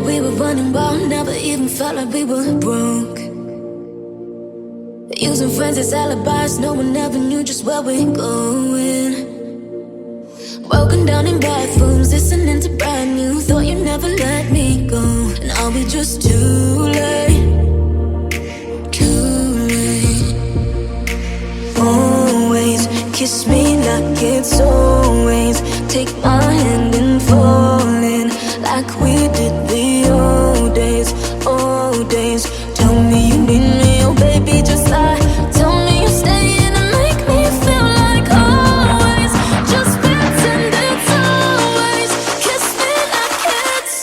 we were running wild, never even felt like we were broke. Using friends as alibis, no one ever knew just where we're going. Broken down in bathrooms, listening to brand new. Thought you'd never let me go, and I'll be just too late. Too late. Always kiss me like it's always. Take my hand and fall in like we did the old days, old days. Tell me you need me, oh baby, just lie. Tell me you're staying and make me feel like always. Just pretend it's always. Kiss me like it's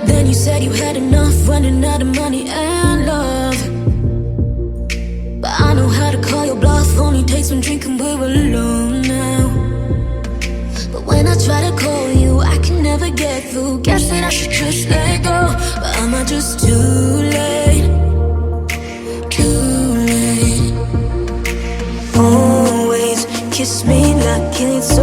Then you said you had enough, running out of money and love. But I know how to call your bluff, only takes one drink and we're alone now. But when I try to call you, I can never get through. Guess that I should just let go, but am I just too late? Too late. Always kiss me like it's